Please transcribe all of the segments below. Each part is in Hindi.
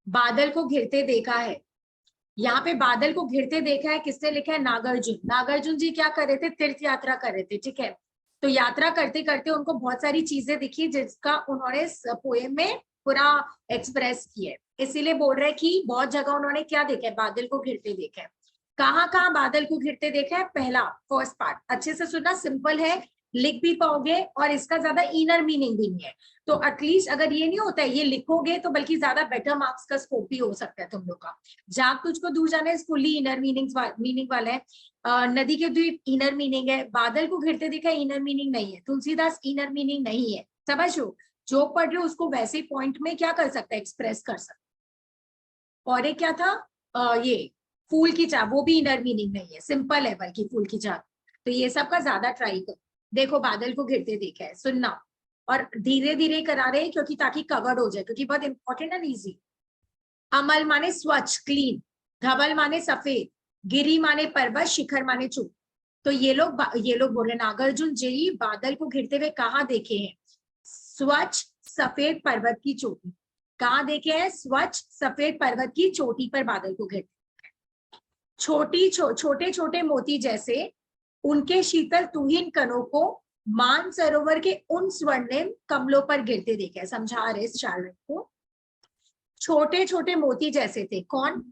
बादल को घिरते देखा है। यहाँ पे बादल को घिरते देखा है किसने लिखा है? नागार्जुन। नागार्जुन जी क्या कर रहे थे? तीर्थ यात्रा कर रहे थे, ठीक है। तो यात्रा करते करते उनको बहुत सारी चीजें दिखी जिसका उन्होंने पोएम में पूरा एक्सप्रेस किया है, इसीलिए बोल रहे हैं कि बहुत जगह उन्होंने क्या देखा है? बादल को घिरते देखा है। कहाँ कहाँ बादल को घिरते देखा है? पहला फर्स्ट पार्ट अच्छे से सुनना, सिंपल है, लिख भी पाओगे और इसका ज्यादा इनर मीनिंग भी नहीं है। तो एटलीस्ट अगर ये नहीं होता है ये लिखोगे तो बल्कि ज्यादा बेटर मार्क्स का स्कोप भी हो सकता है तुम लोग का। जाग तुझको दूर जाना है फुल्ली इनर मीनिंग वाला है। नदी के द्वीप इनर मीनिंग है। बादल को घिरते देखा इनर मीनिंग नहीं है। तुलसीदास इनर मीनिंग नहीं है। समझो, जो पढ़ रहे हो उसको वैसे पॉइंट में क्या कर सकता है? एक्सप्रेस कर सकता। और एक क्या था? ये फूल की चाह, वो भी इनर मीनिंग नहीं है, सिंपल है बल्कि फूल की चाह। तो ये सब का ज्यादा ट्राई करो। देखो बादल को घिरते देखा है, सुनना और धीरे धीरे करा रहे हैं क्योंकि ताकि कवर्ड हो जाए, क्योंकि बहुत इंपॉर्टेंट है, इजी। अमल माने स्वच्छ क्लीन, धवल माने सफेद, गिरी माने पर्वत, शिखर माने चूट। तो ये लोग बोल रहे नागार्जुन जी बादल को घिरते हुए कहाँ देखे हैं? स्वच्छ सफेद पर्वत की चोटी। कहाँ देखे हैं? स्वच्छ सफेद पर्वत की चोटी पर बादल को घिरते। छोटे छोटे मोती जैसे उनके शीतल तुहिन कणों को मान सरोवर के उन स्वर्णिम कमलों पर गिरते देखे। समझा रहे इस शायर को, छोटे छोटे मोती जैसे थे। कौन?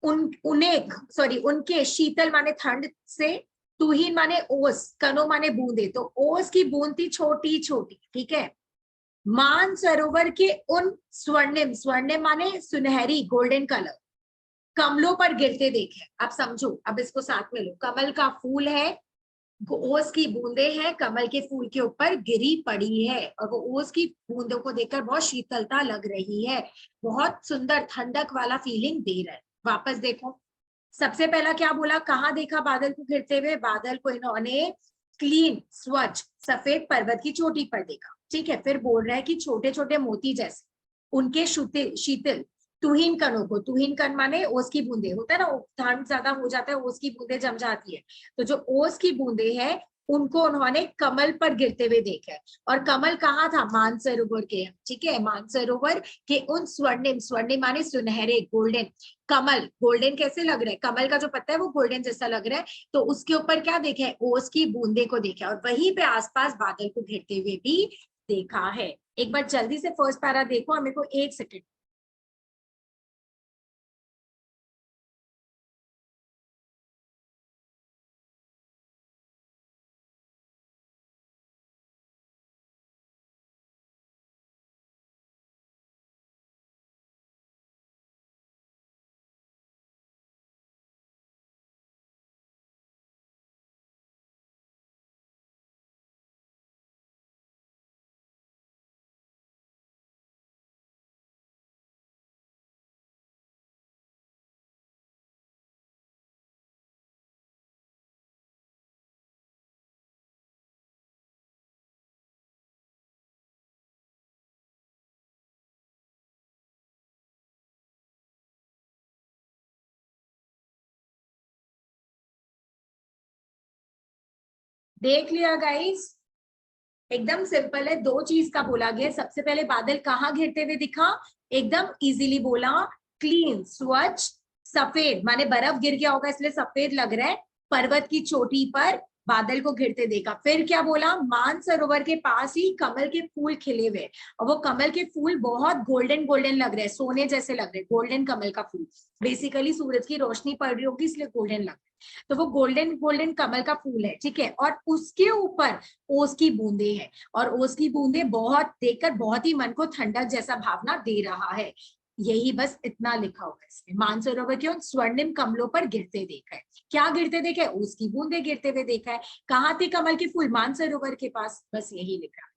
उनके शीतल माने ठंड से, तुहिन माने ओस, कणों माने बूंदे, तो ओस की बूंद थी छोटी छोटी, ठीक है। मान सरोवर के उन स्वर्णिम, स्वर्णिम माने सुनहरी, गोल्डन कलर, कमलों पर गिरते देखे। अब समझो, अब इसको साथ में लो। कमल का फूल है, ओस की बूंदे हैं, कमल के फूल के ऊपर गिरी पड़ी है और वो ओस की बूंदों को देखकर बहुत शीतलता लग रही है, बहुत सुंदर ठंडक वाला फीलिंग दे रहा है। वापस देखो, सबसे पहला क्या बोला? कहाँ देखा बादल को घिरते हुए? बादल को इन्होंने क्लीन स्वच्छ सफेद पर्वत की चोटी पर देखा, ठीक है। फिर बोल रहा है कि छोटे छोटे मोती जैसे उनके शीतल तुहिन कणों को, तुहिन कण माने ओस की बूंदे, होता है ना, ठंड ज्यादा हो जाता है ओस की बूंदे जम जाती है, तो जो ओस की बूंदे हैं उनको उन्होंने कमल पर गिरते हुए देखा है। और कमल कहाँ था? मानसरोवर के, ठीक है, मानसरोवर के उन स्वर्णिम, स्वर्णिम माने सुनहरे, गोल्डन, कमल गोल्डन कैसे लग रहा है? कमल का जो पत्ता है वो गोल्डन जैसा लग रहा है, तो उसके ऊपर क्या देखा है? ओस की बूंदे को देखा, और वहीं पे आसपास बादल को घिरते हुए भी देखा है। एक बार जल्दी से फर्स्ट पैरा देखो, मेरे को 1 सेकेंड। देख लिया गाइस, एकदम सिंपल है। दो चीज का बोला गया, सबसे पहले बादल कहाँ घिरते हुए दिखा? एकदम इजीली बोला, क्लीन स्वच्छ सफेद, माने बर्फ गिर गया होगा इसलिए सफेद लग रहा है, पर्वत की चोटी पर बादल को घिरते देखा। फिर क्या बोला? मानसरोवर के पास ही कमल के फूल खिले हुए, और वो कमल के फूल बहुत गोल्डन गोल्डन लग रहे हैं, सोने जैसे लग रहे हैं, गोल्डन कमल का फूल, बेसिकली सूरज की रोशनी पड़ रही होगी इसलिए गोल्डन लग रहा है। तो वो गोल्डन गोल्डन कमल का फूल है, ठीक है, और उसके ऊपर ओस की बूंदे हैं, और ओस की बूंदे बहुत देखकर बहुत ही मन को ठंडक जैसा भावना दे रहा है। यही बस इतना लिखा हुआ है इसमें। मानसरोवर के उन स्वर्णिम कमलों पर गिरते देखा है। क्या गिरते देखा है? ओस की बूंदे गिरते हुए देखा है। कहाँ थे कमल के फूल? मानसरोवर के पास, बस यही लिखा है।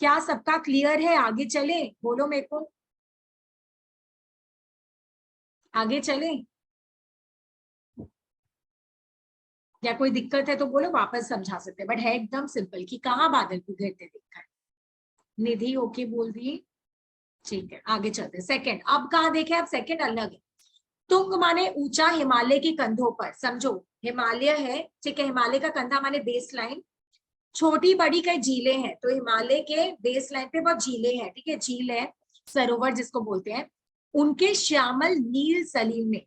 क्या सबका क्लियर है? आगे चले, बोलो मेरे को, आगे चले या कोई दिक्कत है तो बोलो, वापस समझा सकते हैं, बट है एकदम सिंपल कि कहाँ बादल को घेरते देखा है। निधि ओके बोल दी, ठीक है, आगे चलते हैं। सेकंड, अब कहाँ देखे? अब सेकंड अलग है। तुंग माने ऊंचा, हिमालय के कंधों पर, समझो हिमालय है, ठीक है, हिमालय का कंधा माने बेस लाइन, छोटी बड़ी कई झीलें हैं, तो हिमालय के बेस लाइन पे बहुत झीलें हैं, ठीक है, झील है, सरोवर जिसको बोलते हैं। उनके श्यामल नील सलील में,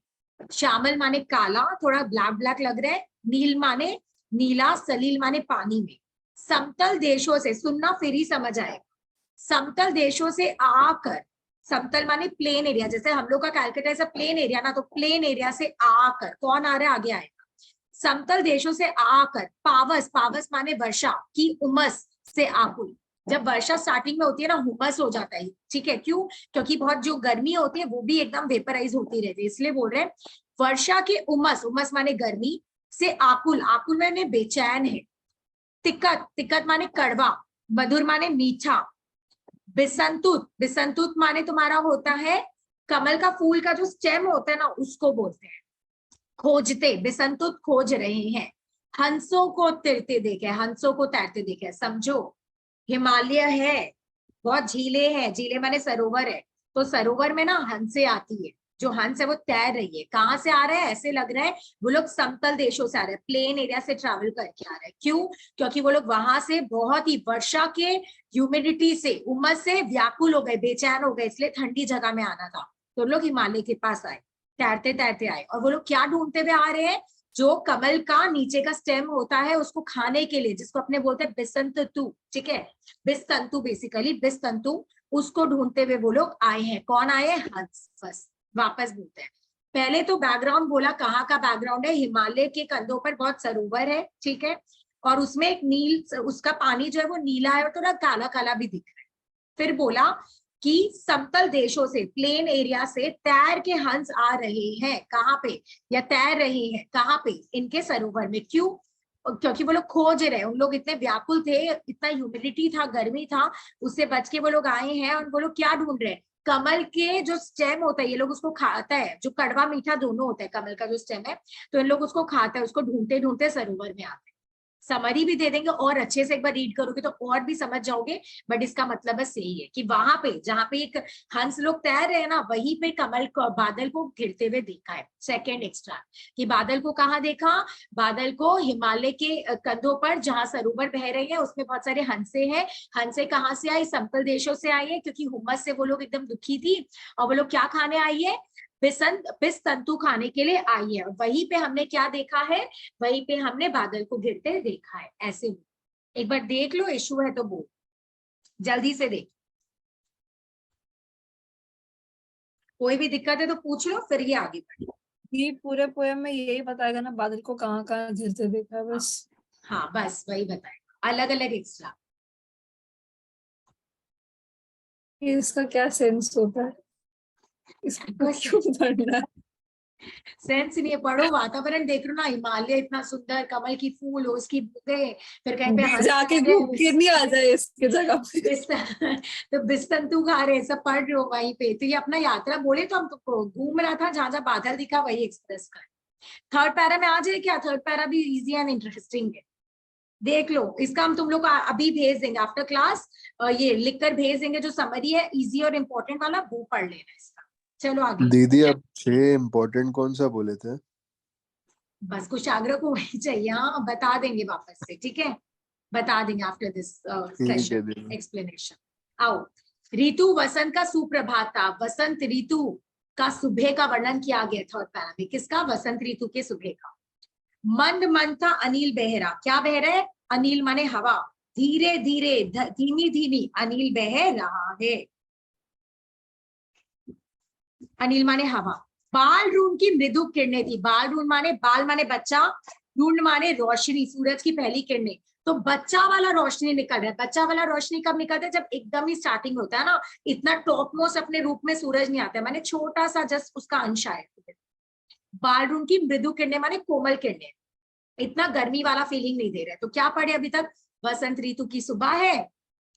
श्यामल माने काला, थोड़ा ब्लैक ब्लैक लग रहा है, नील माने नीला, सलील माने पानी में, समतल देशों से, सुनना फिर ही समझ आएगा, समतल देशों से आकर, समतल माने प्लेन एरिया, जैसे हम लोग का कैलकाटा ऐसा प्लेन एरिया ना, तो प्लेन एरिया से आकर, कौन आ रहा है आगे आएगा, समतल देशों से आकर, पावस, पावस माने वर्षा की उमस से आकुल, जब वर्षा स्टार्टिंग में होती है ना हुमस हो जाता है, ठीक है, क्यों, क्योंकि बहुत जो गर्मी होती है वो भी एकदम वेपराइज होती रहती है, इसलिए बोल रहे हैं वर्षा की उमस, उमस माने गर्मी से आकुल, आकुल माने बेचैन है, तिक्कत, तिक्कत माने कड़वा, मधुर माने मीठा, बिसंतुत, बिसंतुत माने तुम्हारा होता है कमल का फूल का जो स्टेम होता है ना उसको बोलते हैं, खोजते, बिसंतुत खोज रहे हैं, हंसों को तैरते देखे, हंसों को तैरते देखे, समझो हिमालय है, बहुत झीले हैं, झीले माने सरोवर है, तो सरोवर में ना हंसे आती है, जो हंस है वो तैर रही है, कहाँ से आ रहा है, ऐसे लग रहा है वो लोग समतल देशों से आ रहे हैं, प्लेन एरिया से ट्रैवल करके आ रहे हैं, क्यों, क्योंकि वो लोग वहां से बहुत ही वर्षा के ह्यूमिडिटी से, उमस से व्याकुल हो गए, बेचैन हो गए, इसलिए ठंडी जगह में आना था, तो लोग हिमालय के पास आए, तैरते तैरते आए, और वो लोग क्या ढूंढते हुए आ रहे हैं, जो कमल का नीचे का स्टेम होता है उसको खाने के लिए, जिसको अपने बोलते हैं बिसंतु, ठीक है, बिस्तंतु, बेसिकली बिस्तंतु, उसको ढूंढते हुए वो लोग आए हैं, कौन आए हैं, हंस, बस वापस बोलते हैं, पहले तो बैकग्राउंड बोला, कहाँ का बैकग्राउंड है, हिमालय के कंधों पर बहुत सरोवर है, ठीक है, और उसमें एक नील, उसका पानी जो है वो नीला है और थोड़ा काला काला भी दिख रहा है, फिर बोला कि समतल देशों से, प्लेन एरिया से तैर के हंस आ रहे हैं, कहाँ पे, या तैर रहे हैं कहाँ पे, इनके सरोवर में, क्यों, क्योंकि वो लोग खोज रहे हैं, उन लोग इतने व्याकुल थे, इतना ह्यूमिडिटी था, गर्मी था, उससे बच के वो लोग आए हैं, और वो लोग क्या ढूंढ रहे हैं, कमल के जो स्टेम होता है, ये लोग उसको खाता है, जो कड़वा मीठा दोनों होता है, कमल का जो स्टेम है, तो इन लोग उसको खाता है, उसको ढूंढते ढूंढते सरोवर में आते हैं, समरी भी दे देंगे, और अच्छे से एक बार रीड करोगे तो और भी समझ जाओगे, बट इसका मतलब बस यही है कि वहां पे जहां पे एक हंस लोग तैर रहे हैं ना, वहीं पे कमल को, बादल को घिरते हुए देखा है, सेकेंड एक्स्ट्रा, कि बादल को कहाँ देखा, बादल को हिमालय के कंधों पर जहां सरोवर बह रहे हैं उसमें बहुत सारे हंसे हैं, हंसे कहाँ से आई, समतल देशों से आई है, क्योंकि हुमस से वो लोग एकदम दुखी थी, और वो लोग क्या खाने आई है, बिसतंतु खाने के लिए आई है, वहीं पे हमने क्या देखा है, वहीं पे हमने बादल को गिरते देखा है, ऐसे एक बार देख लो, इशू है तो बोल, जल्दी से देख, कोई भी दिक्कत है तो पूछ लो, फिर ये आगे बढ़े। ये पूरे पोएम में यही बताएगा ना बादल को कहाँ कहाँ घिरते देखा, बस। हाँ बस वही बताएगा, अलग अलग एक्स्ट्रा, ये इसका क्या सेंस होता है, इसको क्यों पढ़ना है? सेंस नहीं है, पढ़ो, वातावरण देख लो ना, हिमालय इतना सुंदर, कमल की फूल, उसकी बूंदे, फिर कहीं पे हंस जाके घूम के नहीं आ जाए इसके जगह पे। तो बिस्तंतु खा रहे, सब पढ़ रहे हो वहीं पे, तो ये अपना यात्रा बोले तो हम तो घूम रहा था, जहां जहां बादल दिखा वही एक्सप्रेस का। थर्ड पैरा में आ जाए क्या, थर्ड पैरा भी इजी एंड इंटरेस्टिंग है, देख लो, इसका हम तुम लोग को अभी भेज देंगे आफ्टर क्लास, ये लिखकर भेज देंगे, जो समरी है इजी और इम्पोर्टेंट वाला वो पढ़ लेना इसका, चलो आगे। दीदी आप 6 इम्पोर्टेंट कौन सा बोले थे? बस कुशाग्र को वही चाहिए, हाँ बता देंगे वापस से, ठीक है, बता देंगे आफ्टर दिस ठीक है सेशन दीदी। एक्सप्लेनेशन। आओ, ऋतु वसंत का सुप्रभात था, वसंत ऋतु का सुबह का वर्णन किया गया थर्ड पैरा में, किसका, वसंत ऋतु के सुबह का। मंद मंद था अनिल बह रहा, क्या बह रहा है, अनिल माने हवा, धीरे धीरे, धीमी धीमी अनिल बह रहा है, अनिल माने हवा। बाल रून की मृदु किरणें थी, बाल रून माने, बाल माने बच्चा, रून माने रोशनी, सूरज की पहली किरणें, तो बच्चा वाला रोशनी निकल रहा है, बच्चा वाला रोशनी कब निकलता है, जब एकदम ही स्टार्टिंग होता है ना, इतना टॉप मोस्ट अपने रूप में सूरज नहीं आता है, माने छोटा सा जस्ट उसका अंश आए। बाल रून की मृदु किरणें माने कोमल किरणें, इतना गर्मी वाला फीलिंग नहीं दे रहे, तो क्या पढ़े अभी तक, वसंत ऋतु की सुबह है,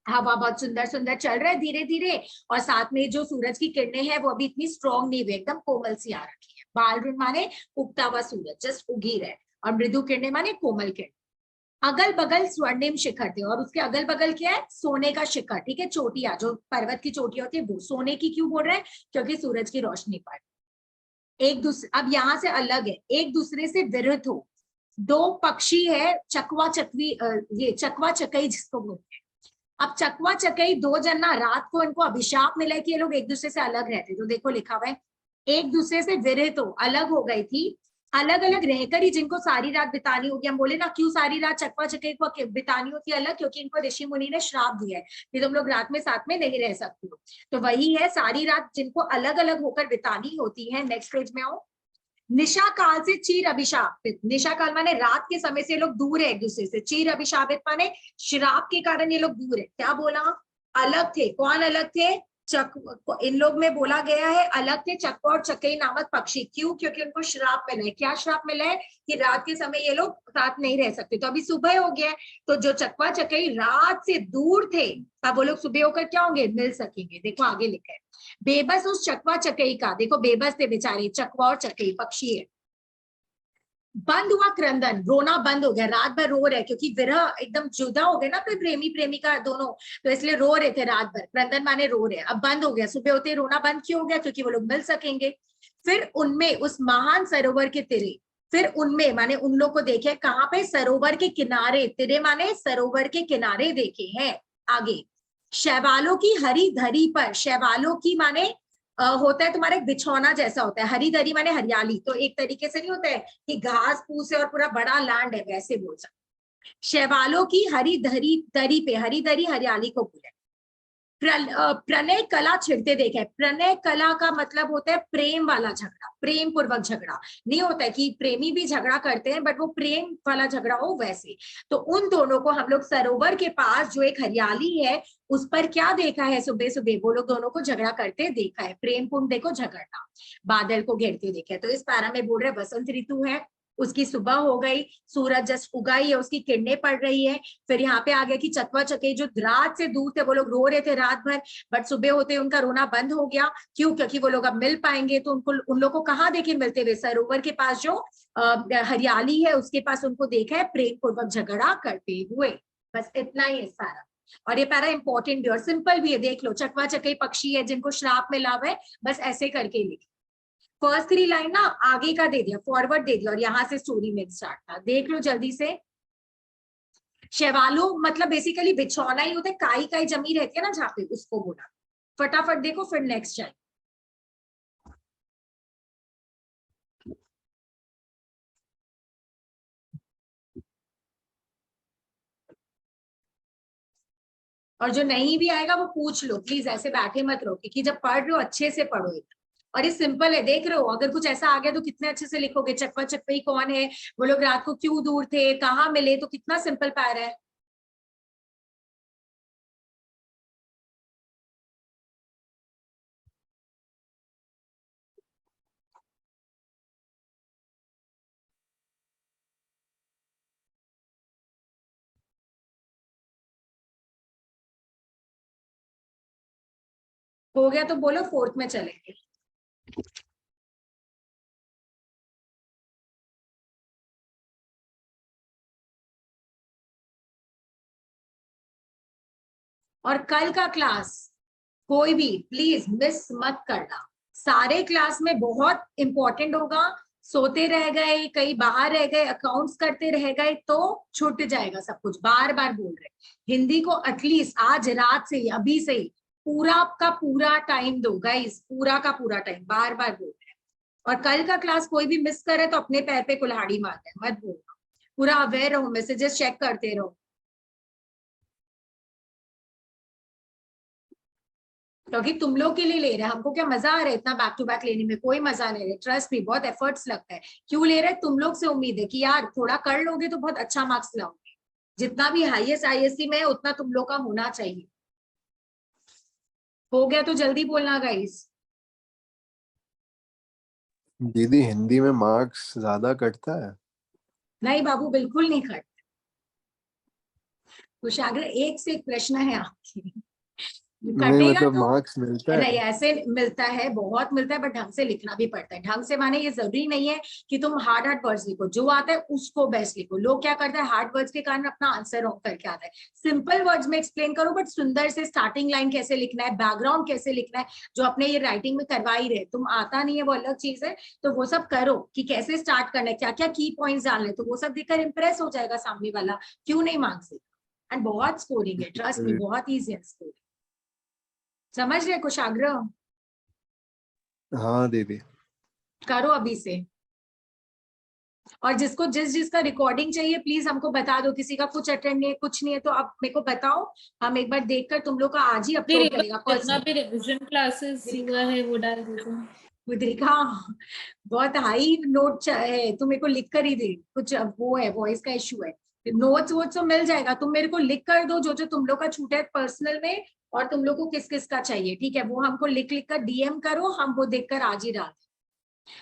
हवा बहुत सुंदर सुंदर चल रहा है धीरे धीरे, और साथ में जो सूरज की किरणें हैं वो अभी इतनी स्ट्रॉन्ग नहीं हुई, एकदम कोमल सी आ रखी है, बालरुण माने उगता हुआ सूरज, जस्ट उगी रहे, और मृदु किरणें माने कोमल किरण। अगल बगल स्वर्णिम शिखर थे, और उसके अगल बगल क्या है, सोने का शिखर, ठीक है, चोटियां, जो पर्वत की चोटियां होती है वो सोने की, क्यों बोल रहे हैं, क्योंकि सूरज की रोशनी पर एक दूसरे, अब यहाँ से अलग है, एक दूसरे से विरुद्ध हो, दो पक्षी है, चकवा चकवी, ये चकवा चकई जिसको बोलते हैं, अब चकवा चकई दो जन ना, रात को इनको अभिशाप मिला है कि ये लोग एक दूसरे से अलग रहते। तो देखो लिखा हुआ है, एक दूसरे से विरहित हो, अलग हो गई थी, अलग अलग रहकर ही जिनको सारी रात बितानी होगी। हम बोले ना क्यों सारी रात चकवा चकई को बितानी होती है अलग, क्योंकि इनको ऋषि मुनि ने श्राप दिया है कि तुम लोग रात में साथ में नहीं रह सकते हो। तो वही है, सारी रात जिनको अलग अलग होकर बितानी होती है। नेक्स्ट पेज में आओ। निशा काल से चीर अभिशापित, निशा काल माने रात के समय से ये लोग दूर है एक दूसरे से, चीर अभिशापित माने श्राप के कारण ये लोग दूर है। क्या बोला? अलग थे। कौन अलग थे? इन लोग में बोला गया है अलग थे चकवा और चकई नामक पक्षी। क्यों? क्योंकि उनको श्राप मिला है। क्या श्राप मिला है? कि रात के समय ये लोग साथ नहीं रह सकते। तो अभी सुबह हो गया है, तो जो चकवा चकई रात से दूर थे, अब वो लोग सुबह होकर क्या होंगे? मिल सकेंगे। देखो आगे लिखा है, बेबस उस चकवा चकई का, देखो बेबस थे बेचारे, चकवा और चकई पक्षी है, बंद हुआ क्रंदन, रोना बंद हो गया, रात भर रो रहे क्योंकि विरह एकदम जुदा हो गए ना, फिर प्रेमी प्रेमिका दोनों, तो इसलिए रो रहे थे रात भर। क्रंदन माने रो रहे, अब बंद हो गया, सुबह होते रोना बंद क्यों हो गया? क्योंकि वो लोग मिल सकेंगे। फिर उनमें उस महान सरोवर के तिरे, फिर उनमें माने उन लोग को देखे कहाँ पे? सरोवर के किनारे, तिरे माने सरोवर के किनारे देखे हैं। आगे, शैवालों की हरी धरी पर, शैवालों की माने होता है तुम्हारा एक बिछौना जैसा होता है, हरी धरी माने हरियाली, तो एक तरीके से नहीं होता है कि घास फूस है और पूरा बड़ा लैंड है, वैसे बोल सकते। शैवालों की हरी धरी दरी पे, हरी धरी हरियाली को बोले। प्रणय कला छिड़ते देखा है। प्रणय कला का मतलब होता है प्रेम वाला झगड़ा, प्रेम पूर्वक झगड़ा नहीं होता है कि प्रेमी भी झगड़ा करते हैं, बट वो प्रेम वाला झगड़ा हो वैसे। तो उन दोनों को हम लोग सरोवर के पास जो एक हरियाली है उस पर क्या देखा है? सुबह सुबह वो लोग दोनों को झगड़ा करते देखा है, प्रेम पूर्ण देखो झगड़ना, बादल को घेरते देखा है। तो इस पैरा में बोल रहे बसंत ऋतु है, उसकी सुबह हो गई, सूरज जस्ट उगा ही है, उसकी किरणें पड़ रही है। फिर यहाँ पे आ गया कि चकवा चकई जो रात से दूर थे वो लोग रो रहे थे रात भर, बट सुबह होते उनका रोना बंद हो गया। क्यों? क्योंकि वो लोग अब मिल पाएंगे। तो उनको, उन लोग को कहाँ देखे मिलते हुए? सरोवर के पास जो हरियाली है उसके पास उनको देखा है प्रेम पूर्वक झगड़ा करते हुए। बस इतना ही है सारा। और ये पैरा इंपॉर्टेंट भी और सिंपल भी है, देख लो। चकवा चकई पक्षी है जिनको श्राप मिला हुआ है, बस ऐसे करके लिख। फर्स्ट 3 लाइन ना आगे का दे दिया, फॉरवर्ड दे दिया, और यहां से स्टोरी में स्टार्ट था। देख लो जल्दी से। शैवालो मतलब बेसिकली बिछौना ही होता है, काई काई जमी रहती है ना जहाँ पे, उसको बोला। फटाफट देखो फिर नेक्स्ट जाए। और जो नहीं भी आएगा वो पूछ लो प्लीज, ऐसे बैठे मत रहो, क्योंकि जब पढ़ रहे हो अच्छे से पढ़ो। और ये सिंपल है, देख रहे हो, अगर कुछ ऐसा आ गया तो कितने अच्छे से लिखोगे। चकवा चकई कौन है, वो लोग रात को क्यों दूर थे, कहाँ मिले, तो कितना सिंपल पैरा है। हो गया तो बोलो, फोर्थ में चलेंगे। और कल का क्लास कोई भी प्लीज मिस मत करना, सारे क्लास में बहुत इंपॉर्टेंट होगा। सोते रह गए, कहीं बाहर रह गए, अकाउंट्स करते रह गए तो छूट जाएगा सब कुछ। बार बार बोल रहे, हिंदी को एटलीस्ट आज रात से ही, अभी से ही पूरा का पूरा टाइम दो गाइस, पूरा का पूरा टाइम, बार बार बोल रहे हैं। और कल का क्लास कोई भी मिस करे तो अपने पैर पे कुल्हाड़ी मारते हैं, मत बोलना। पूरा अवेयर रहो, मैसेजेस चेक करते रहो, क्योंकि तुम लोग के लिए ले रहे हैं। हमको क्या मजा आ रहा है इतना बैक टू बैक लेने में? कोई मजा नहीं रहे, ट्रस्ट भी बहुत एफर्ट्स लगता है। क्यों ले रहे हैं? तुम लोग से उम्मीद है कि यार थोड़ा कर लोगे तो बहुत अच्छा मार्क्स लाओगे। जितना भी हाईएस्ट आईएससी में है उतना तुम लोग का होना चाहिए। हो गया तो जल्दी बोलना गाइस। दीदी हिंदी में मार्क्स ज्यादा कटता है? नहीं बाबू, बिल्कुल नहीं खट। कुशाग्र एक से एक प्रश्न है आपके, नहीं कटेगा मतलब तो मार्क्स मिलता है? नहीं, ऐसे मिलता है, बहुत मिलता है, बट ढंग से लिखना भी पड़ता है। ढंग से माने ये जरूरी नहीं है कि तुम हार्ड हार्ड वर्ड्स लिखो, जो आता है उसको बेस्ट लिखो। लोग क्या करते हैं, हार्ड वर्ड्स के कारण अपना आंसर रॉन्ग करके आता है। सिंपल वर्ड्स में एक्सप्लेन करो, बट सुंदर से स्टार्टिंग लाइन कैसे लिखना है, बैकग्राउंड कैसे लिखना है, जो अपने ये राइटिंग में करवा ही रहे। तुम आता नहीं है वो अलग चीज है, तो वो सब करो कि कैसे स्टार्ट करना है, क्या क्या की पॉइंट्स डालने, तो वो सब देखकर इंप्रेस हो जाएगा सामने वाला, क्यों नहीं मार्क्स देगा। एंड बहुत स्कोरिंग है, ट्रस्ट मी, बहुत इजी है स्कोरिंग। समझ रहे कुशाग्र? हाँ दीदी। करो अभी से। और जिसको जिसका रिकॉर्डिंग चाहिए प्लीज हमको बता दो, किसी का कुछ अटेंड नहीं है, कुछ नहीं है तो आप मेरे को बताओ, हम एक बार देखकर तुम लोग का आज ही अपलोड करेगा जितना भी रिवीजन क्लासेस हुआ है वो डाल देते हैं। मुद्रिका बहुत हाई नोट है, तुम मेरे को लिख कर ही दे, कुछ वो है, वॉइस का इशू है। नोट्स वोट्स तो मिल जाएगा, तुम मेरे को लिख कर दो जो जो तुम लोग का छूटा है पर्सनल में, और तुम लोग को किस किस का चाहिए, ठीक है, वो हमको लिख लिख कर डीएम करो, हम वो देखकर आज ही डाल।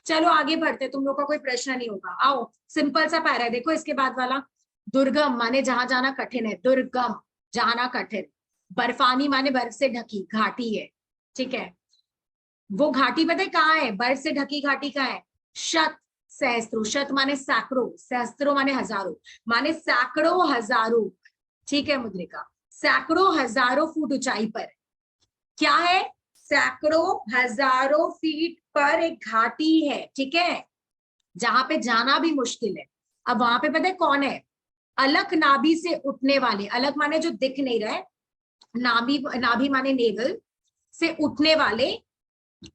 चलो आगे बढ़ते, तुम लोग का कोई प्रश्न नहीं होगा। आओ, सिंपल सा पैरा है, देखो इसके बाद वाला। दुर्गम माने जहां जाना कठिन है, दुर्गम जाना कठिन। बर्फानी माने बर्फ से ढकी घाटी है, ठीक है। वो घाटी पता है कहाँ है, बर्फ से ढकी घाटी कहाँ है? शत सहस्त्रों, शत माने सैकड़ों, सहस्त्रों माने हजारों, माने सैकड़ों हजारों, ठीक है मुद्रिका, सैकड़ों हजारों फुट ऊंचाई पर क्या है? सैकड़ों हजारों फीट पर एक घाटी है, ठीक है, जहां पे जाना भी मुश्किल है। अब वहां पे पता है कौन है? अलक नाभि से उठने वाले, अलक माने जो दिख नहीं रहे, नाभि, नाभि माने नेवल से उठने वाले,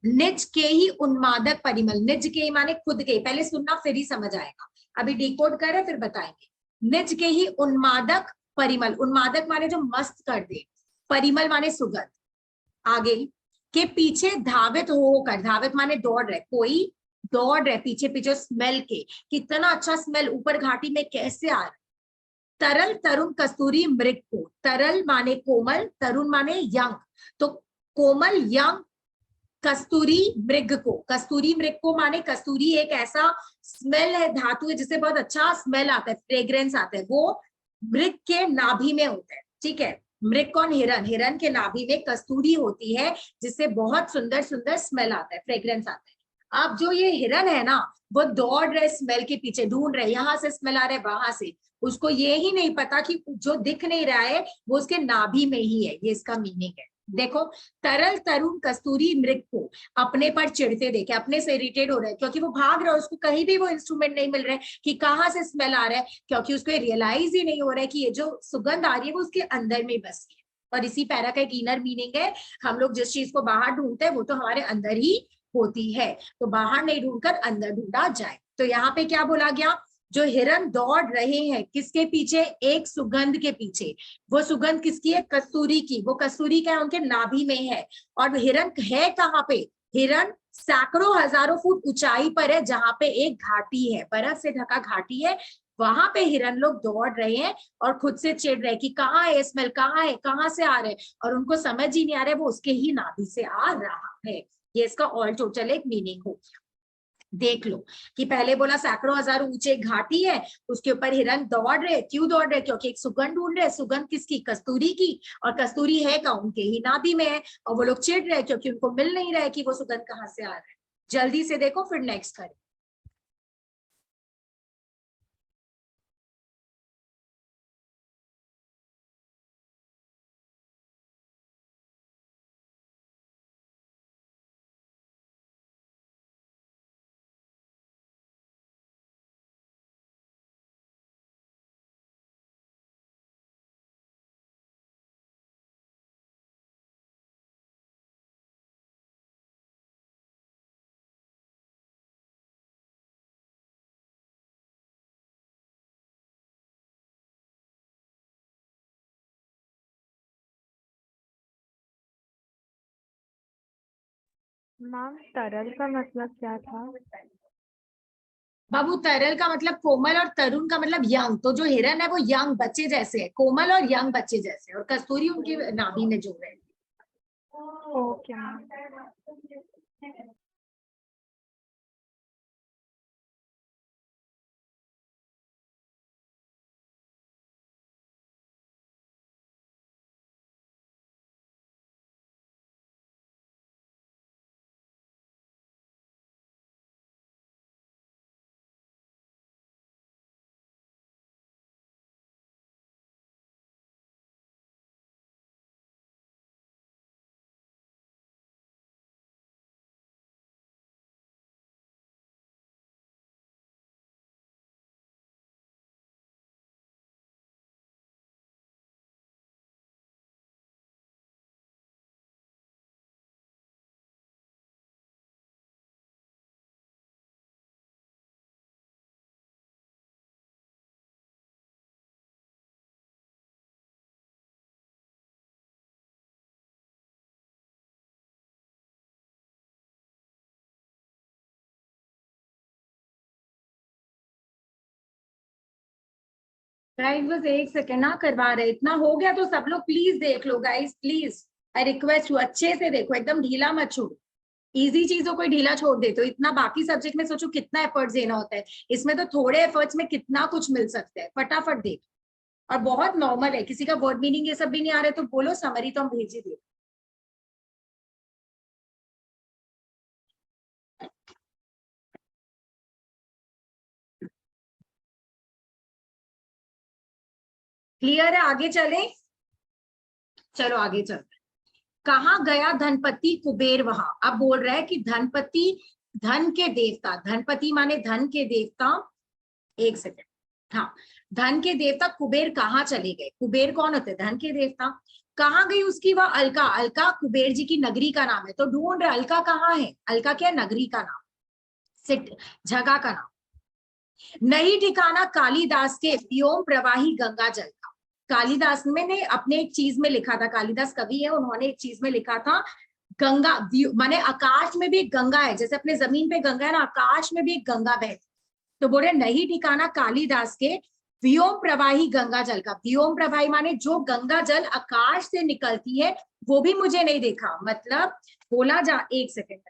निज के ही उन्मादक परिमल, निज के ही माने खुद के, पहले सुनना फिर ही समझ आएगा, अभी डिकोड करे फिर बताएंगे। निज के ही उन्मादक परिमल, उन्मादक माने जो मस्त कर दे, परिमल माने सुगंध, आगे के पीछे धावित होकर, धावित माने दौड़ रहे, कोई दौड़ रहे पीछे पीछे स्मेल के, कितना अच्छा स्मेल ऊपर घाटी में कैसे आ रहा है। तरल तरुण कस्तूरी मृग को, तरल माने कोमल, तरुण माने यंग, तो कोमल यंग कस्तूरी मृग को, कस्तूरी मृग को माने कस्तूरी एक ऐसा स्मेल है, धातु है जिससे बहुत अच्छा स्मेल आता है, फ्रेग्रेंस आता है, वो मृग के नाभि में होता है, ठीक है। मृग कौन? हिरन, हिरन के नाभि में कस्तूरी होती है जिससे बहुत सुंदर सुंदर स्मेल आता है, फ्रेग्रेंस आता है। अब जो ये हिरन है ना, वो दौड़ रहे स्मेल के पीछे, ढूंढ रहे, यहाँ से स्मेल आ रहा है वहां से, उसको ये ही नहीं पता कि जो दिख नहीं रहा है वो उसके नाभि में ही है, ये इसका मीनिंग है। देखो, तरल तरुण कस्तूरी मृग को अपने पर चिढ़ते देखे, अपने से इरिटेट हो रहा है क्योंकि वो भाग रहा है, उसको कहीं भी वो इंस्ट्रूमेंट नहीं मिल रहा है कि कहाँ से स्मेल आ रहा है, क्योंकि उसको रियलाइज ही नहीं हो रहा है कि ये जो सुगंध आ रही है वो उसके अंदर में बस है। और इसी पैरा का एक इनर मीनिंग है, हम लोग जिस चीज को बाहर ढूंढते हैं वो तो हमारे अंदर ही होती है, तो बाहर नहीं ढूंढकर अंदर ढूंढा जाए। तो यहाँ पे क्या बोला गया? जो हिरन दौड़ रहे हैं किसके पीछे? एक सुगंध के पीछे। वो सुगंध किसकी है? कस्तूरी की। वो कस्तूरी क्या है? उनके नाभि में है। और हिरन है कहाँ पे? हिरन सैकड़ों हजारों फुट ऊंचाई पर है, जहां पे एक घाटी है, बर्फ से ढका घाटी है, वहां पे हिरन लोग दौड़ रहे हैं और खुद से चिढ़ रहे कि कहाँ है स्मेल, कहाँ है, कहाँ से आ रहे, और उनको समझ ही नहीं आ रहा है वो उसके ही नाभि से आ रहा है। ये इसका ऑल टोटल एक मीनिंग हो। देख लो कि पहले बोला सैकड़ों हजारों ऊंचे घाटी है, उसके ऊपर हिरन दौड़ रहे, क्यों दौड़ रहे? क्योंकि एक सुगंध ढूंढ रहे, सुगंध किसकी? कस्तूरी की, और कस्तूरी है का उनके ही नाभि में है, और वो लोग चिढ़ रहे क्योंकि उनको मिल नहीं रहा है कि वो सुगंध कहाँ से आ रहा है। जल्दी से देखो फिर नेक्स्ट करें। मैम तरल का मतलब क्या था? बाबू तरल का मतलब कोमल, और तरुण का मतलब यंग, तो जो हिरन है वो यंग बच्चे जैसे है, कोमल और यंग बच्चे जैसे, और कस्तूरी उनके नाभि में जो है। Okay ma'am. गाइस बस एक सेकेंड ना करवा रहे, इतना हो गया तो सब लोग प्लीज देख लो guys, please I request you, अच्छे से देखो, एकदम ढीला मत छोड़ो। इजी चीजों को ढीला छोड़ देते हो, इतना बाकी सब्जेक्ट में सोचो कितना एफर्ट्स देना होता है, इसमें तो थोड़े एफर्ट्स में कितना कुछ मिल सकता है, फटाफट देख। और बहुत नॉर्मल है, किसी का वर्ड मीनिंग ये सब भी नहीं आ रहा है तो बोलो, समरी तो हम भेज ही दे। क्लियर है, आगे चले, चलो आगे चलते। कहाँ गया धनपति कुबेर वहां। अब बोल रहा है कि धनपति, धन के देवता, धनपति माने धन के देवता, एक सेकेंड, हाँ, धन के देवता कुबेर कहाँ चले गए। कुबेर कौन होते हैं, धन के देवता। कहाँ गई उसकी वह अलका, अलका कुबेर जी की नगरी का नाम है, तो ढूंढ रहे अलका कहाँ है, अलका क्या नगरी का नाम, सिट जगह का नाम। नहीं ठिकाना कालिदास के व्योम प्रवाही गंगा जल का। कालिदास ने अपने एक चीज में लिखा था, कालिदास कवि है, उन्होंने एक चीज में लिखा था गंगा, माने आकाश में भी एक गंगा है, जैसे अपने जमीन पे गंगा है ना, आकाश में भी एक गंगा बहती। तो बोले नहीं ठिकाना कालिदास के व्योम प्रवाही गंगा जल का। व्योम प्रवाही माने जो गंगा जल आकाश से निकलती है वो भी मुझे नहीं देखा, मतलब बोला जा, एक सेकेंड,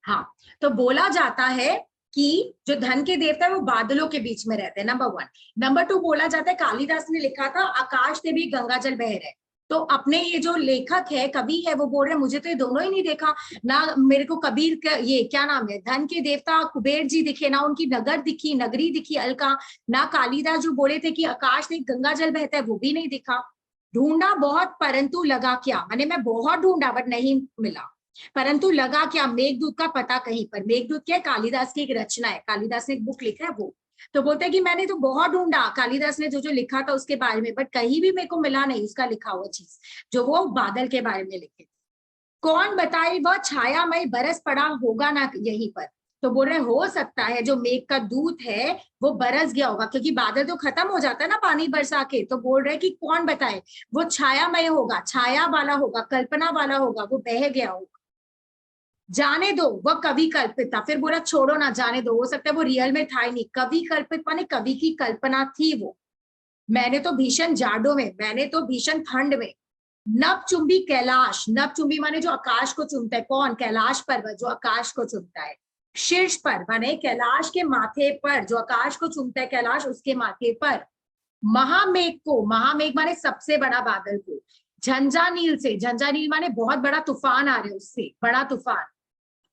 हाँ, तो बोला जाता है कि जो धन के देवता है वो बादलों के बीच में रहते हैं, नंबर 1। नंबर 2 बोला जाता है कालिदास ने लिखा था आकाश से भी गंगा जल बह रहे। तो अपने ये जो लेखक है, कवि है, वो बोल रहे हैं मुझे तो ये दोनों ही नहीं देखा ना, मेरे को कबीर का ये क्या नाम है, धन के देवता कुबेर जी दिखे ना, उनकी नगर दिखी, नगरी दिखी अलका, ना कालिदास जो बोले थे कि आकाश से गंगा जल बहता है वो भी नहीं दिखा। ढूंढा बहुत परंतु लगा क्या, माने मैं बहुत ढूंढा बट नहीं मिला, परंतु लगा क्या, मेघदूत का पता कहीं पर। मेघदूत क्या, कालिदास की एक रचना है, कालिदास ने एक बुक लिखा है वो। तो बोलते हैं कि मैंने तो बहुत ढूंढा कालिदास ने जो जो लिखा था उसके बारे में, बट कहीं भी मेरे को मिला नहीं उसका लिखा हुआ चीज, जो वो बादल के बारे में लिखे। कौन बताए वह छायामय बरस पड़ा होगा ना यहीं पर। तो बोल रहे हो सकता है जो मेघ का दूत है वो बरस गया होगा, क्योंकि बादल तो खत्म हो जाता है ना पानी बरसा के। तो बोल रहे कि कौन बताए, वो छायामय होगा, छाया वाला होगा, कल्पना वाला होगा, वो बह गया होगा। जाने दो वह कवि कल्पित था, फिर बोला छोड़ो ना, जाने दो, हो सकता है वो रियल में था ही नहीं, कवि कल्पित माने कवि की कल्पना थी वो। मैंने तो भीषण जाड़ों में, मैंने तो भीषण ठंड में, नभ चुंबी कैलाश, नभ चुंबी माने जो आकाश को चुमता है, कौन, कैलाश पर्वत जो आकाश को चुमता है। शीर्ष पर माने कैलाश के माथे पर, जो आकाश को चुमता है कैलाश उसके माथे पर। महामेघ को, महामेघ माने सबसे बड़ा बादल को, झंझानील से, झंझानील माने बहुत बड़ा तूफान आ रहे उससे, बड़ा तूफान,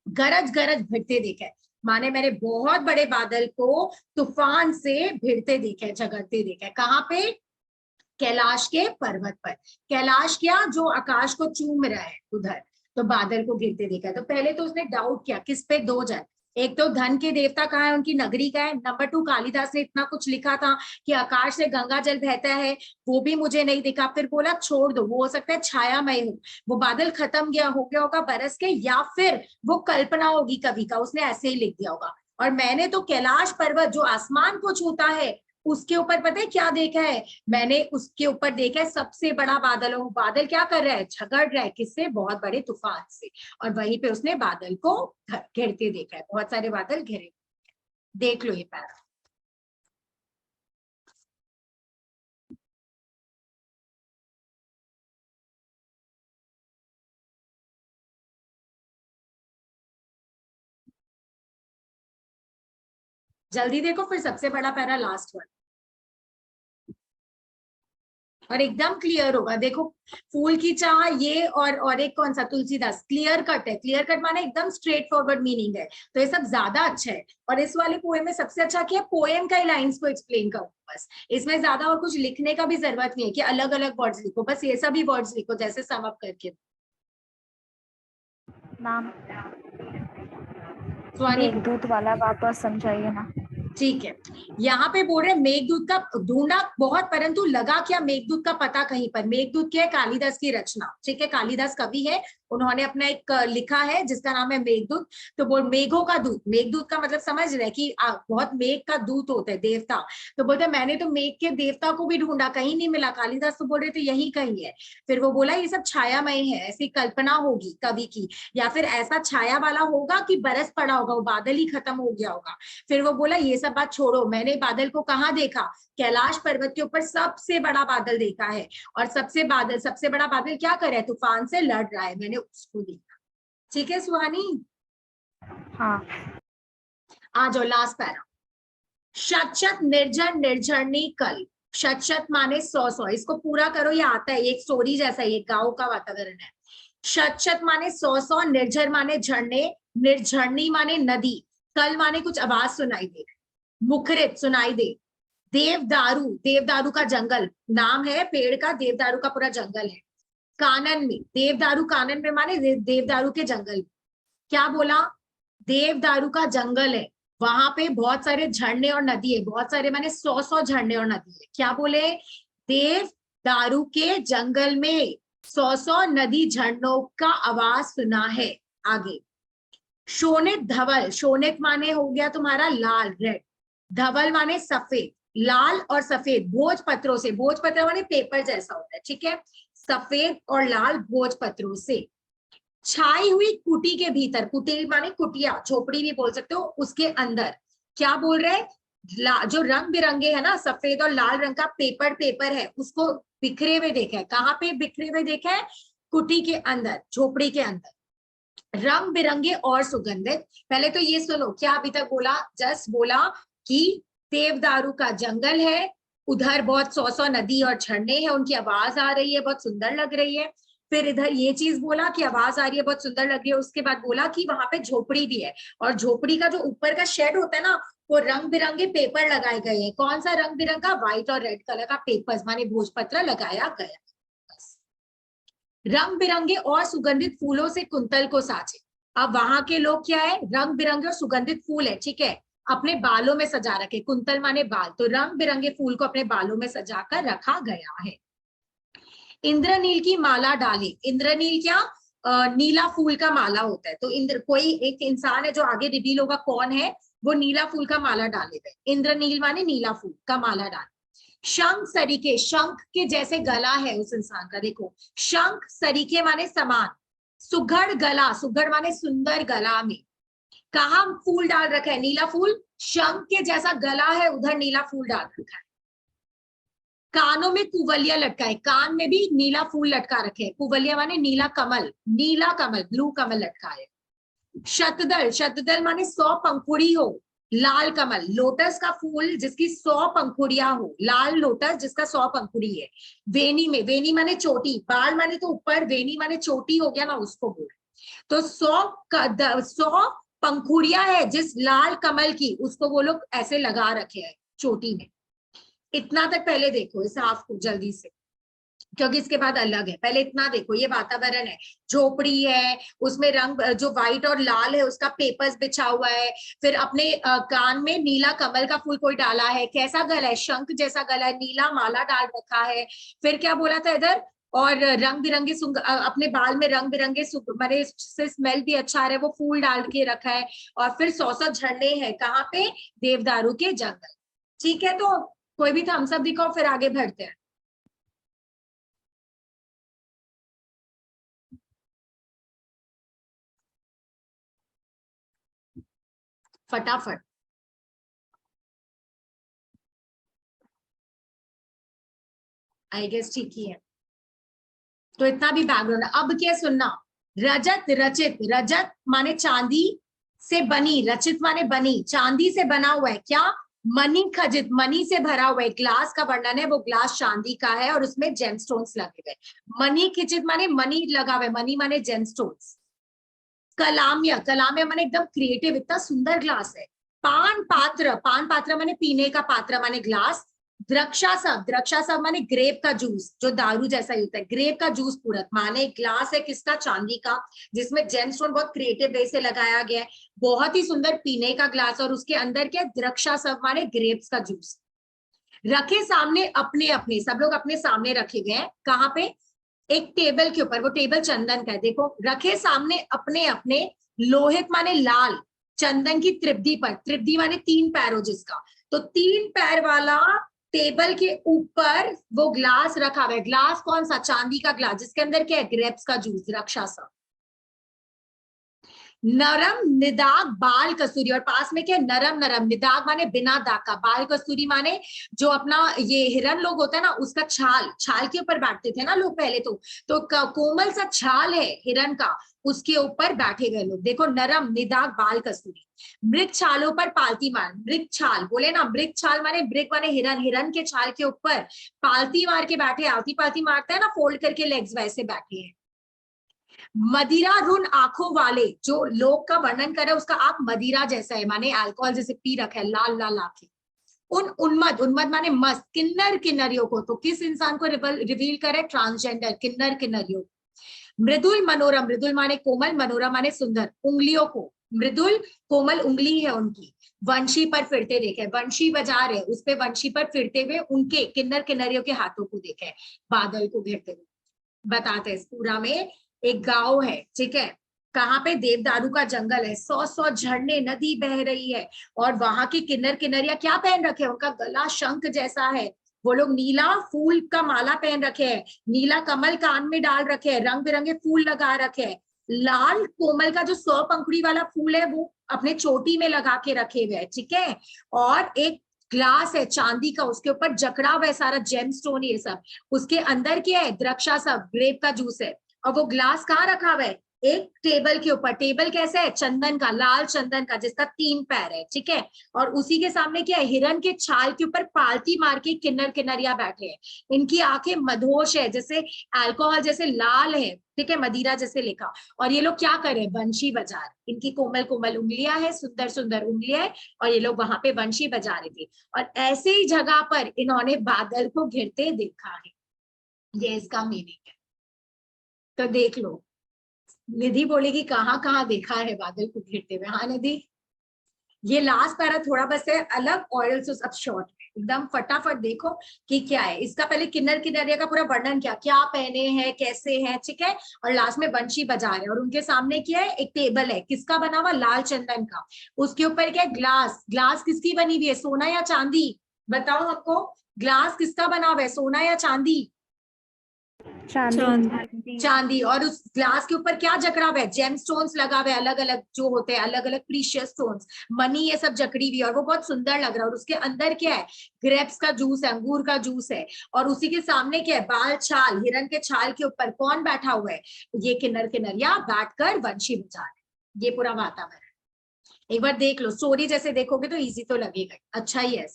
गरज गरज भिड़ते देखे, माने मैंने बहुत बड़े बादल को तूफान से भिड़ते देखे, झगड़ते देखे। कहाँ पे, कैलाश के पर्वत पर। कैलाश क्या, जो आकाश को चूम रहा है उधर, तो बादल को गिरते देखा। तो पहले तो उसने डाउट किया किस पे, दो जन, एक तो धन के देवता कहाँ है, उनकी नगरी का है। नंबर 2 कालिदास ने इतना कुछ लिखा था कि आकाश से गंगा जल बहता है, वो भी मुझे नहीं दिखा। फिर बोला छोड़ दो, वो हो सकता है छायामय हो, वो बादल खत्म गया हो गया होगा बरस के, या फिर वो कल्पना होगी कवि का, उसने ऐसे ही लिख दिया होगा। और मैंने तो कैलाश पर्वत जो आसमान को छूता है उसके ऊपर पता है क्या देखा है, मैंने उसके ऊपर देखा है सबसे बड़ा बादल हो। बादल क्या कर रहा है, झगड़ रहा है किससे, बहुत बड़े तूफान से। और वहीं पे उसने बादल को घेरते देखा है, बहुत सारे बादल घेरे। देख लो ये पैरा। जल्दी देखो, फिर सबसे बड़ा पैरा लास्ट वन, और एकदम क्लियर होगा। देखो फूल की चाह ये, और एक कौन सा, तुलसीदास, क्लियर कट है। क्लियर कट माने एकदम स्ट्रेट फॉरवर्ड मीनिंग है, तो ये सब ज्यादा अच्छा है। और इस वाले पोएम में सबसे अच्छा क्या, पोएम का ही लाइंस को एक्सप्लेन करो बस, इसमें ज्यादा और कुछ लिखने का भी जरूरत नहीं है कि अलग अलग वर्ड्स लिखो, बस ये सभी वर्ड्स लिखो जैसे सम अप करके। मैम स्वानी मेघदूत वाला वापस समझाइए ना। ठीक है, यहाँ पे बोल रहे मेघदूत का ढूंढा बहुत, परंतु लगा क्या मेघदूत का पता कहीं पर। मेघदूत क्या है? कालिदास की रचना, ठीक है, कालिदास कवि है, उन्होंने अपना एक लिखा है जिसका नाम है मेघदूत। तो बोल मेघों का दूत, मेघदूत का मतलब समझ रहे कि बहुत मेघ का दूत होता है, देवता। तो बोलते मैंने तो मेघ के देवता को भी ढूंढा, कहीं नहीं मिला। कालिदास तो बोल रहे थे यही कहीं है। फिर वो बोला ये सब छायामय है, ऐसी कल्पना होगी कवि की, या फिर ऐसा छाया वाला होगा कि बरस पड़ा होगा, वो बादल ही खत्म हो गया होगा। फिर वो बोला ये सब बात छोड़ो, मैंने बादल को कहाँ देखा? कैलाश पर्वत के ऊपर सबसे बड़ा बादल देखा है, और सबसे बड़ा बादल क्या कर रहा है? तूफान से लड़ रहा है, मैंने उसको देखा। ठीक है सुहानी? हाँ। आ जाओ लास्ट पैरा। शत शत निर्जन निर्झरणी कल। शत शत माने 100, इसको पूरा करो, ये आता है, एक स्टोरी जैसा, ये गांव का वातावरण है। शत शत माने 100, निर्झर माने झरने, निर्झरणी माने नदी, कल माने कुछ आवाज सुनाई दे, मुखरित सुनाई दे। देवदारू, देवदारू का जंगल नाम है पेड़ का, देवदारू का पूरा जंगल है। कानन में, देवदारू कानन में माने देवदारू के जंगल में। क्या बोला? देवदारू का जंगल है, वहां पे बहुत सारे झरने और नदी है, बहुत सारे माने 100 झरने और नदी है। क्या बोले? देवदारू के जंगल में 100 नदी झरनों का आवाज सुना है। आगे, शोणित धवल, शोणित माने हो गया तुम्हारा लाल, रेड, धवल माने सफेद, लाल और सफेद भोजपत्रों से, भोजपत्र माने पेपर जैसा होता है, ठीक है, सफेद और लाल भोजपत्रों से। छाई हुई कुटी के भीतर, कुटी माने कुटिया, झोपड़ी भी बोल सकते हो, उसके अंदर क्या बोल रहे? जो रंग बिरंगे है ना, सफेद और लाल रंग का पेपर है, उसको बिखरे हुए देखा है। कहाँ पे बिखरे हुए देखा है? कुटी के अंदर, झोपड़ी के अंदर। रंग बिरंगे और सुगंधित। पहले तो ये सुनो, क्या अभी तक बोला? जस्ट बोला कि देवदारू का जंगल है, उधर बहुत 100 नदी और झरने हैं, उनकी आवाज आ रही है, बहुत सुंदर लग रही है। फिर इधर ये चीज बोला कि आवाज आ रही है, बहुत सुंदर लग रही है। उसके बाद बोला कि वहां पे झोपड़ी भी है, और झोपड़ी का जो ऊपर का शेड होता है ना, वो रंग बिरंगे पेपर लगाए गए हैं। कौन सा रंग बिरंगा? व्हाइट और रेड कलर का पेपर्स माने भोजपत्र लगाया गया। रंग बिरंगे और सुगंधित फूलों से कुंतल को साजे। अब वहां के लोग क्या है? रंग बिरंगे और सुगंधित फूल है, ठीक है, अपने बालों में सजा रखे। कुंतल माने बाल, तो रंग बिरंगे फूल को अपने बालों में सजाकर रखा गया है। इंद्रनील की माला डाली। इंद्रनील क्या? नीला फूल का माला होता है। तो इंद्र, कोई एक इंसान है जो आगे रिवील होगा कौन है, वो नीला फूल का माला डाले गए। इंद्रनील माने नीला फूल का माला डाले। शंख सरीके, शंख के जैसे गला है उस इंसान का, देखो, शंख सरीके माने समान। सुघड़ गला, सुघड़ माने सुंदर गला में। कहा फूल डाल रखा है? नीला फूल। शंख के जैसा गला है, उधर नीला फूल डाल रखा है। कानों में कुवलिया लटका है, कान में भी नीला फूल लटका रखे हैं। कुवलिया माने नीला कमल, नीला कमल, ब्लू कमल लटका है। शतदल, शतदल माने 100 पंखुड़ी हो। लाल कमल, लोटस का फूल जिसकी 100 पंखुड़ियां हो, लाल लोटस जिसका 100 पंखुड़ी है। वेनी में, वेनी माने चोटी, बाल माने तो ऊपर, वेनी माने चोटी हो गया ना, उसको बोल। तो 100 पंखुड़ियां है जिस लाल कमल की, उसको वो लोग ऐसे लगा रखे हैं चोटी में। इतना तक पहले देखो इस हाफ को जल्दी से, क्योंकि इसके बाद अलग है। पहले इतना देखो, ये वातावरण है, झोपड़ी है, उसमें रंग जो व्हाइट और लाल है उसका पेपर्स बिछा हुआ है। फिर अपने कान में नीला कमल का फूल कोई डाला है। कैसा गला है? शंख जैसा गला है, नीला माला डाल रखा है। फिर क्या बोला था इधर? और रंग बिरंगे अपने बाल में रंग बिरंगे माने से स्मेल भी अच्छा आ रहा है, वो फूल डाल के रखा है। और फिर 100 झरने हैं, कहाँ पे? देवदारू के जंगल। ठीक है, तो कोई भी थम्स अप दिखाओ, फिर आगे बढ़ते हैं। फटाफट। आई गेस ठीक ही है। तो इतना भी बैकग्राउंड। अब क्या सुनना? रजत रचित, रजत माने चांदी से बनी, रचित माने बनी, चांदी से बना हुआ है। क्या? मणि खचित, मणि से भरा हुआ है। ग्लास का वर्णन है, वो ग्लास चांदी का है और उसमें जेमस्टोन्स लगे हुए। मणि खचित माने मणि लगा हुआ है, मणि माने जेमस्टोन्स। कलाम्य, कलाम्य माने एकदम क्रिएटिव, इतना सुंदर ग्लास है। पान पात्र, पान पात्र माने पीने का पात्र माने ग्लास। द्रक्षासव, द्रक्षासव माने ग्रेप का जूस, जो दारू जैसा ही होता है, ग्रेप का जूस पूरक। माने एक ग्लास है किसका, चांदी का, जिसमें जेमस्टोन बहुत क्रिएटिव वे से लगाया गया है, बहुत ही सुंदर पीने का ग्लास, और उसके अंदर क्या है, द्रक्षासव माने ग्रेप्स का जूस। रखे सामने अपने अपने, सब लोग अपने सामने रखे गए हैं, कहाँ पे, एक टेबल के ऊपर, वो टेबल चंदन का है, देखो, रखे सामने अपने अपने, लोहित माने लाल, चंदन की त्रिप्दी पर, त्रिप्दी माने 3 पैरों जिसका, तो 3 पैर वाला टेबल के ऊपर वो ग्लास रखा हुआ है। ग्लास कौन सा, चांदी का ग्लास, जिसके अंदर क्या है, ग्रेप्स का जूस, द्रक्षासव। नरम निदाग बाल कस्तूरी, और पास में क्या है, नरम नरम, निदाग माने बिना दाग का, बाल कस्तूरी माने जो अपना ये हिरन लोग होता है ना, उसका छाल, छाल के ऊपर बैठते थे ना लोग पहले, तो कोमल सा छाल है हिरन का, उसके ऊपर बैठे गए लोग, देखो, नरम निदाग बाल कस्तूरी। मृग छालों पर पालती मार, मृग छाल बोले ना, मृग छाल माने, मृग माने हिरन, हिरन के छाल के ऊपर पालती मार के बैठे, आलती पालती मारता है ना फोल्ड करके लेग्स, वैसे बैठे हैं। मदिरा रुन आंखों वाले, जो लोग का वर्णन करे उसका आंख मदिरा जैसा है, माने अल्कोहल जैसे पी रखा है, लाल लाल आंखें। उन उन्मद, उन्मद माने मस्त, किन्नर किन्नरियों को, तो किस इंसान को रिवील करे, ट्रांसजेंडर, किन्नर किन्नरियों। मृदुल मनोरम, मृदुल माने कोमल, मनोरम माने सुंदर, उंगलियों को, मृदुल कोमल उंगली है उनकी, वंशी पर फिरते देखे, वंशी बजा रहे, उस पे वंशी पर फिरते हुए उनके किन्नर किन्नरियों के हाथों को देखे, बादल को घेरते हुए। बताते हैं, पूरा में एक गांव है, ठीक है, कहाँ पे, देवदारू का जंगल है, 100 झरने, नदी बह रही है, और वहां की किन्नर किन्नरिया क्या पहन रखे हैं, उनका गला शंख जैसा है, वो लोग नीला फूल का माला पहन रखे हैं, नीला कमल कान में डाल रखे हैं, रंग बिरंगे फूल लगा रखे हैं, लाल कोमल का जो 100 पंखुड़ी वाला फूल है वो अपने चोटी में लगा के रखे हुए है, ठीक है, और एक ग्लास है चांदी का, उसके ऊपर जकड़ा हुआ है सारा जेमस्टोन ये सब, उसके अंदर क्या है, द्रक्षासव, ग्रेप का जूस है, और वो ग्लास कहाँ रखा हुआ है, एक टेबल के ऊपर, टेबल कैसा है, चंदन का, लाल चंदन का, जिसका 3 पैर है, ठीक है, और उसी के सामने क्या है, हिरन के छाल के ऊपर पालती मार के किन्नर किन्नरिया बैठे हैं, इनकी आंखें मधोश है, जैसे अल्कोहल जैसे लाल है, ठीक है, मदिरा जैसे लिखा, और ये लोग क्या कर रहे हैं, बंशी बजा रहे, इनकी कोमल कोमल उंगलियां है, सुंदर सुंदर उंगलियां है, और ये लोग वहां पे बंशी बजा रहे थे, और ऐसे ही जगह पर इन्होंने बादल को घिरते देखा है, ये इसका मीनिंग है। तो देख लो, निधि बोलेगी कहाँ कहाँ देखा है बादल को घिरते हुए, हाँ निधि, ये लास्ट पैरा थोड़ा बस है अलग, ऑयल से अब शॉर्ट एकदम फटाफट देखो कि क्या है इसका, पहले किन्नर किन्नरिया का पूरा वर्णन किया, क्या पहने हैं, कैसे हैं, ठीक है, और लास्ट में बंशी बजा रहे हैं, और उनके सामने क्या है, एक टेबल है, किसका बना हुआ, लाल चंदन का, उसके ऊपर क्या है, ग्लास, ग्लास किसकी बनी हुई है, सोना या चांदी, बताओ हमको, ग्लास किसका बना हुआ है, सोना या चांदी, चांदी। चांदी, और उस ग्लास के ऊपर क्या जकड़ा हुआ है, जेम स्टोन्स लगा हुआ है, अलग अलग जो होते हैं, अलग अलग प्रीशियस स्टोन्स, मनी, ये सब जकड़ी हुई है, और वो बहुत सुंदर लग रहा है, और उसके अंदर क्या है, ग्रेप्स का जूस है, अंगूर का जूस है, और उसी के सामने क्या है, बाल छाल, हिरन के छाल के ऊपर कौन बैठा हुआ है, ये किन्नर किन्नरिया बैठकर वंशी बजा रहे, ये पूरा वातावरण। एक बार देख लो, स्टोरी जैसे देखोगे तो इजी तो लगेगा, अच्छा ही है।